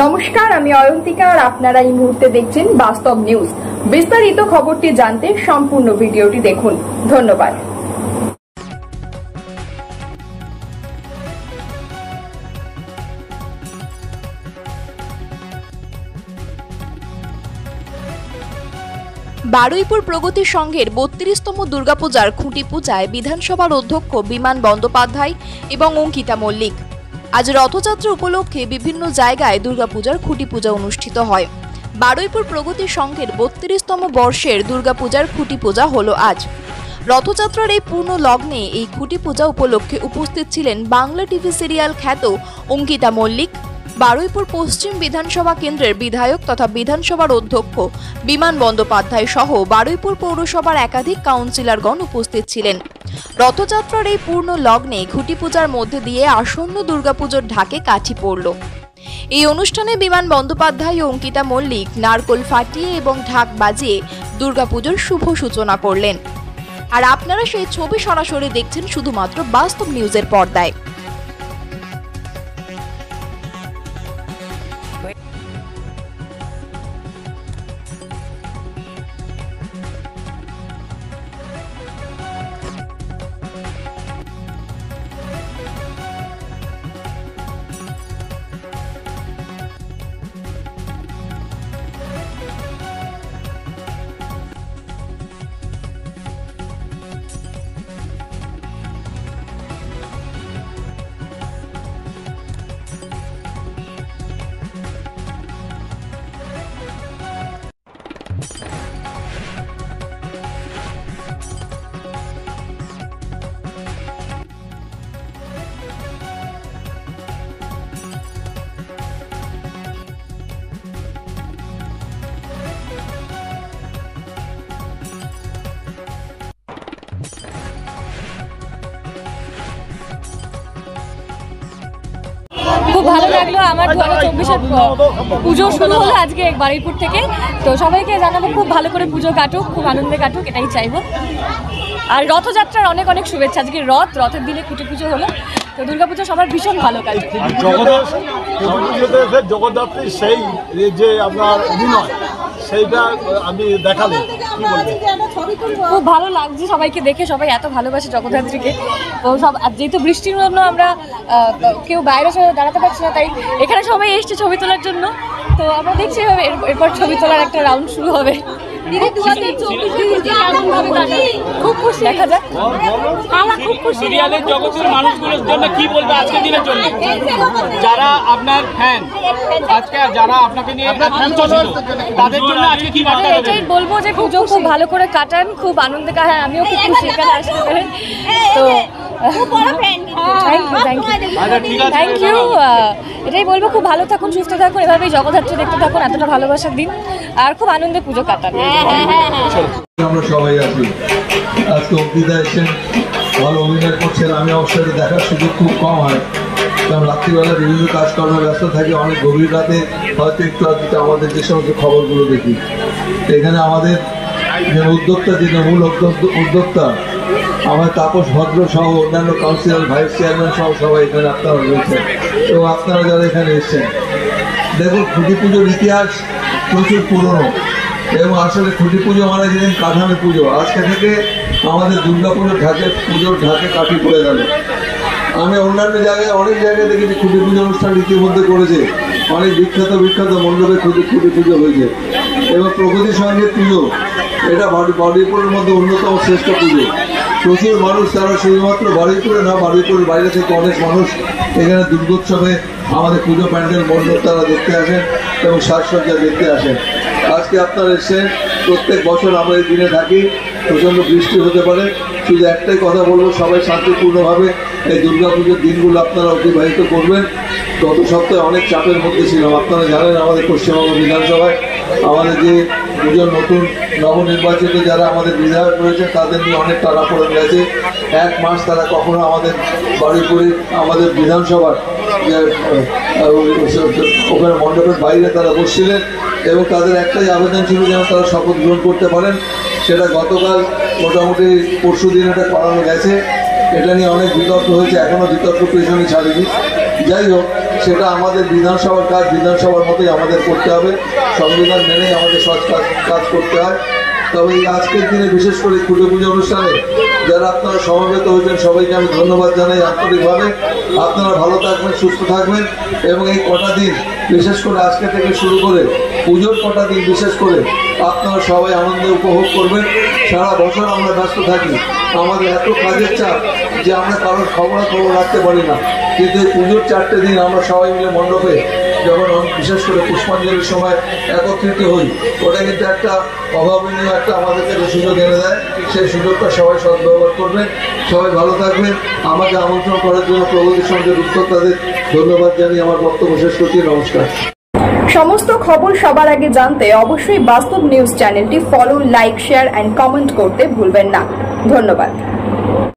নমস্কার, আমি অয়ন্তিকা আর আপনারা এই মুহূর্তে দেখছেন বাস্তব নিউজ। বিস্তারিত খবরটি জানতে সম্পূর্ণ ভিডিওটি দেখুন। ধন্যবাদ। বারুইপুর প্রগতি সংঘের ৩২তম দুর্গাপূজার খুঁটি পূজায় বিধানসভার অধ্যক্ষ বিমান বন্দ্যোপাধ্যায় এবং অঙ্কিতা মল্লিক। আজ রথযাত্রা উপলক্ষে বিভিন্ন জায়গায় দুর্গাপূজার খুঁটি পূজা অনুষ্ঠিত হয়। বারুইপুর প্রগতি সংঘের ৩২তম বর্ষের দুর্গাপূজার খুঁটি পূজা হলো আজ। রথযাত্রার এই পূর্ণ লগ্নে এই খুঁটি পূজা উপলক্ষে উপস্থিত ছিলেন বাংলা টিভি সিরিয়াল খ্যাত অঙ্কিতা মল্লিক, বারুইপুর পশ্চিম বিধানসভা কেন্দ্রের বিধায়ক তথা বিধানসভার অধ্যক্ষ বিমান বন্দ্যোপাধ্যায় সহ বারুইপুর পৌরসভার একাধিক কাউন্সিলরগণ উপস্থিত ছিলেন। রথযাত্রার এই পূর্ণ লগ্নে খুঁটি পূজার মধ্যে দিয়ে আসন্ন দুর্গাপুজোর ঢাকে কাঠি পড়ল। এই অনুষ্ঠানে বিমান বন্দ্যোপাধ্যায় ও অঙ্কিতা মল্লিক নারকোল ফাটিয়ে এবং ঢাক বাজিয়ে দুর্গাপুজোর শুভ সূচনা করলেন। আর আপনারা সেই ছবি সরাসরি দেখছেন শুধুমাত্র বাস্তব নিউজের পর্দায়। খুব ভালো লাগলো। আমার 2024-এর পুজো শুরু হলো আজকে বারুইপুর থেকে। তো সবাইকে জানাবো খুব ভালো করে পুজো কাটুক, খুব আনন্দে কাটুক, এটাই চাইবো। আর রথযাত্রার অনেক অনেক শুভেচ্ছা। আজকে রথের দিনে খুঁটি পুজো হলো, তো দুর্গাপুজো সবার ভীষণ ভালো কাটুক। জগদ্ধাত্রী সেই যে আপনার অভিনয় সেইটা আমি দেখালেন, কি বলবেন? খুব ভালো লাগছে সবাইকে দেখে, সবাই এত ভালোবাসে জগদ্ধাত্রীকে। তো সব যেহেতু বৃষ্টির জন্য আমরা কেউ বাইরে দাঁড়াতে পারছি না, তাই এখানে সবাই এসছে ছবি তোলার জন্য। তো আমরা দেখছি এরপর ছবি তোলার একটা রাউন্ড শুরু হবে। খুব খুশি, দেখা যাক। আমরা খুব খুশি। সিরিয়ালের জগতের মানুষগুলোর জন্য কি বলবে আজকের দিনের জন্য, যারা আপনার ফ্যান, আজকে যারা আপনাকে নিয়ে তাদের জন্য আজকে কি বার্তা দেবেন? এটাই বলবো যে পুজো খুব ভালো করে কাটান, খুব আনন্দে কাটান। আমিও খুব খুশি এখানে আসতে পেরে। তো থ্যাংক ইউ। এটাই বলবো, খুব ভালো থাকুন, সুস্থ থাকুন, এভাবেই জগদ্ধাত্রী দেখতে থাকুন। এতটা ভালোবাসার দিন, আর খুব আনন্দে পুজো কাটান। আমরা সবাই আছি। আজকে অঙ্কিতা এসেছেন, ভালো অভিনয় করছেন। আমি অবশ্যই দেখার সুযোগ খুব কম হয়, কারণ রাত্রিবেলা বিভিন্ন কাজকর্মে ব্যস্ত থাকি। অনেক গভীর রাতে হয়তো একটু আধটু আমাদের যে সমস্ত খবরগুলো দেখি। এখানে আমাদের যে উদ্যোক্তা, যে মূল উদ্যোক্তা আমার তাপস ভদ্র সহ অন্যান্য কাউন্সিলর, ভাইস চেয়ারম্যান সহ সবাই এখানে আপনারা রয়েছেন এবং আপনারা যারা এখানে এসছেন। দেখুন, খুঁটি পুজোর ইতিহাস প্রচুর পুরনো এবং আসলে খুঁটি পুজো মানে যেদিন কাঠামো পুজো, আজকে থেকে আমাদের দুর্গাপুজোর পুজোর ঢাকে কাঠি পড়ে গেল। আমি অন্যান্য জায়গায় অনেক জায়গায় দেখেছি খুঁটি পুজো অনুষ্ঠান ইতিমধ্যে করেছে, অনেক বিখ্যাত মণ্ডপে খুঁটি পুজো হয়েছে। এবং প্রগতি সংঘের পুজো এটা বারুইপুরের মধ্যে অন্যতম শ্রেষ্ঠ পুজো। প্রচুর মানুষ, তারা শুধুমাত্র বারুইপুরে না, বারুইপুরের বাইরে থেকে অনেক মানুষ এখানে দুর্গোৎসবে আমাদের পুজো প্যান্ডেল মণ্ডপ তারা দেখতে আসেন এবং সাজসজ্জা দেখতে আসেন। আজকে আপনারা এসেছেন। প্রত্যেক বছর আমরা এই দিনে থাকি, প্রচণ্ড বৃষ্টি হতে পারে। শুধু একটাই কথা বলবো, সবাই শান্তিপূর্ণভাবে এই দুর্গাপুজোর দিনগুলো আপনারা অতিবাহিত করবেন। গত সপ্তাহে অনেক চাপের মধ্যে ছিলাম। আপনারা জানেন আমাদের পশ্চিমবঙ্গ বিধানসভায় আমাদের যে দুজন নতুন নবনির্বাচিত যারা আমাদের বিধায়ক রয়েছে তাদের নিয়ে অনেক টানা পড়ে গেছে। এক মাস তারা কখনো আমাদের বারুইপুরে আমাদের বিধানসভার ওখানে মণ্ডপের বাইরে তারা বসছিলেন এবং তাদের একটাই আবেদন ছিল যেন তারা শপথ গ্রহণ করতে পারেন। সেটা গতকাল মোটামুটি পরশু দিন এটা করানো গেছে। এটা নিয়ে অনেক বিতর্ক হয়েছে, এখনও বিতর্ক পেছনে ছাড়েনি। যাই হোক, সেটা আমাদের বিধানসভার কাজ বিধানসভার মতোই আমাদের করতে হবে, সংবিধান মেনেই আমাদের সব কাজ করতে হয়। তবে এই আজকের দিনে বিশেষ করে খুঁটে পুজো অনুষ্ঠানে যারা আপনারা সমবেত হয়েছেন সবাইকে আমি ধন্যবাদ জানাই আন্তরিকভাবে। আপনারা ভালো থাকবেন, সুস্থ থাকবেন এবং এই কটা দিন বিশেষ করে আজকে থেকে শুরু করে পুজোর কটা দিন বিশেষ করে আপনারা সবাই আনন্দে উপভোগ করবেন। সারা বছর আমরা ব্যস্ত থাকি, আমাদের এত কাজের চাপ যে আমরা কারোর খবর রাখতে পারি না, কিন্তু এই পুজোর 4টে দিন আমরা সবাই মিলে মণ্ডপে যখন বিশেষ করে পুষ্পাঞ্জলির সময় একত্রিত হই, ওটা কিন্তু একটা অভাবনীয় একটা আমাদের কাছে সুযোগ এনে দেয়। সেই সুযোগটা সবাই সদ্ব্যবহার করবেন। সবাই ভালো থাকবেন। আমাকে আমন্ত্রণ করার জন্য প্রগতি সংঘের উদ্যোক্তাদের ধন্যবাদ জানিয়ে আমার বক্তব্য শেষ করছি। নমস্কার। সমস্ত খবর সবার আগে জানতে অবশ্যই বাস্তব নিউজ চ্যানেলটি follow, like, share and comment করতে ভুলবেন না। ধন্যবাদ।